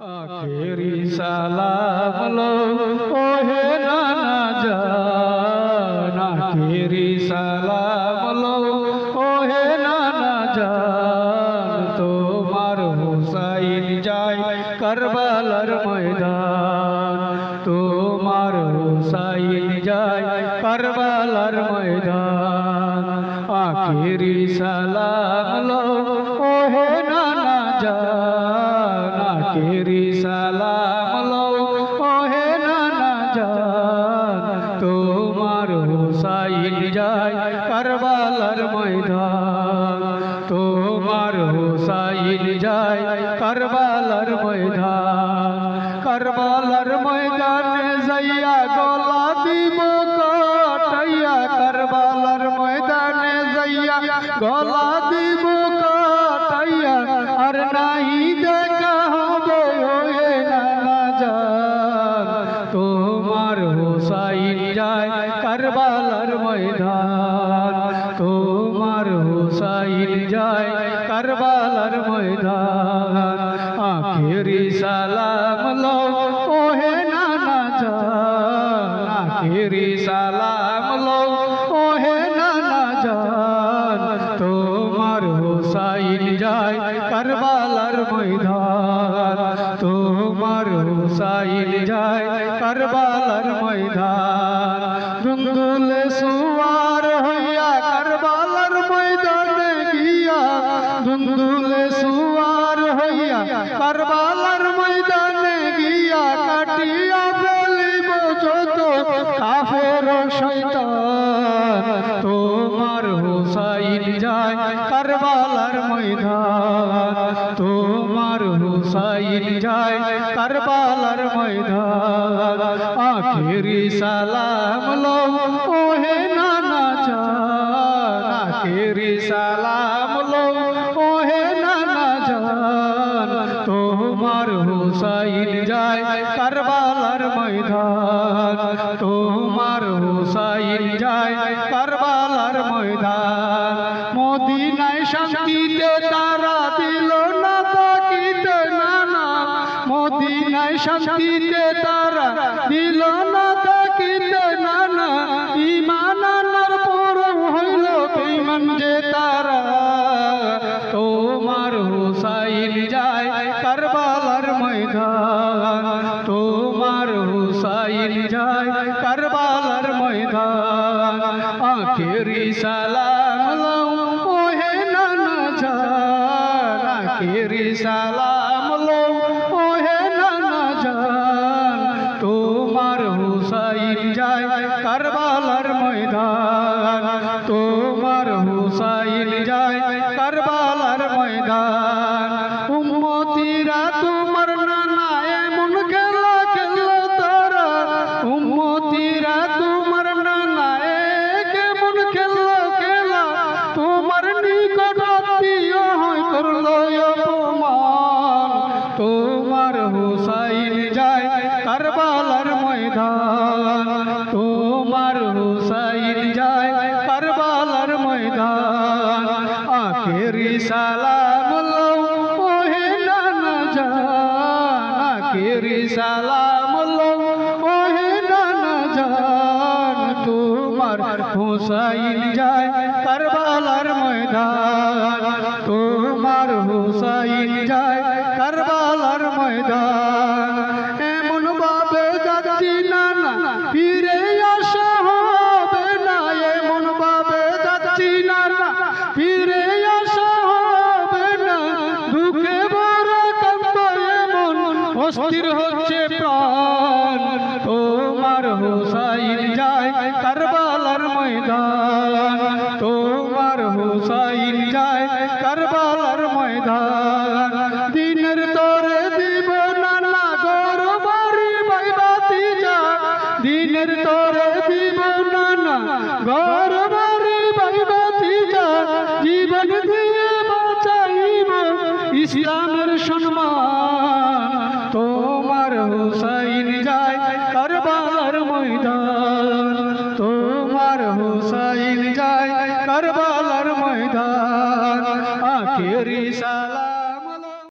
आखिरी सलाम लो ओहे नाना जान, आखिरी सलाम लो ओहे नाना जान। तोमार हुसैन जाय करबलार मैदान, तोमार हुसैन जाय करबलार मैदान। आखिरी सलाम लो ओहे नाना जान, आखिरी सलाम लो ओहे नाना जान। तोमार हुसैन जाय करबलार मैदान, तोमार हुसैन जाय करबलार मैदान। करबलार मैदाने जाइया गला দিব কাটাইয়া, करबलार मैदाने जाइया गला দিব কাটাইয়া। আর নাই দেখা হবে ওহে নানা জান, তোমার হুসাইন যায় करबलार मैदान, তোমার হুসাইন যায় करबलार मैदान। आखिरी सलाम लो ओहे नाना जान, आखिरी सलाम लो ओहे नाना जान। তোমার হুসাইন যায় करबलार मैदान, তোমার হুসাইন যায় करबलार मैदान। ধুন্দুলে সুয়ার হইয়া करबलार मैदाনে গিয়া, ধুন্দুলে সুয়ার হইয়া करबलार मैदाने गিয়া। কাটিয়া ফেলিব যত কাফের শয়তান, তোমার হুসাইন যায় करबलार मैदान, তোমার হুসাইন যায় करबलार मैदान। आखिरी सलाम लो ओहे नाना जान, आखिरी सलाम लो ओहे नाना जान। তোমার হুসাইন যায় करबलार मैदान, তোমার হুসাইন যায় करबलार मैदान। মদিনায় শান্তিতে তারা দিল না থাকিতে নানা, মদিনায় শান্তিতে তারা দিল না থাকিতে নানা। ঈমান আনার পর হইল বেঈমান যে তারা, তোমার হুসাইন যায় करबलार मैदान, তোমার হুসাইন যায় करबलार मैदान। आखिरी सलाम लो ओहे नाना जान, आखिरी सलाम लो ओहे नाना जान। তোমার হুসাইন যায় करबलार मैदान, তোমার হুসাইন যায় करबलार मैदान। উম্মতিরা তোমার নানা এমন খেলা খেললো তারা, উম্মতিরা তোমার নানা কেমন খেললো খেলা। তোমার নিকট আত্মীয় হয় করলো অপমান, তোমার হুসাইন যায় करबलार मैदान, তোমার হুসাইন যায় करबलार मैदान। आखिरी सलाम लो ओहे नाना जान, आखिरी सलाम लो ओहे नाना जान। তোমার হুসাইন যায় करबलार मैदान, তোমার হুসাইন যায় करबलार मैदान। এমন ভাবে যাচ্ছি নানা ফিরে আসা হবে না, এমন ভাবে যাচ্ছি নানা ফিরে আসা হবে না। দুঃখে ভরা কান্দ এমন অস্থির হচ্ছে প্রাণ, তোমার হুসাইন যায় करबलार मैदान, তোমার হুসাইন যায় करबलार मैदान। দিনের তরে দিব নানা ঘর বাড়ি ভাই ভাতিজা, দিনের তরে দিব নানা ঘর বাড়ি ভাই ভাতিজা। জীবন দিয়ে বাঁচাইব ইসলামের সম্মান,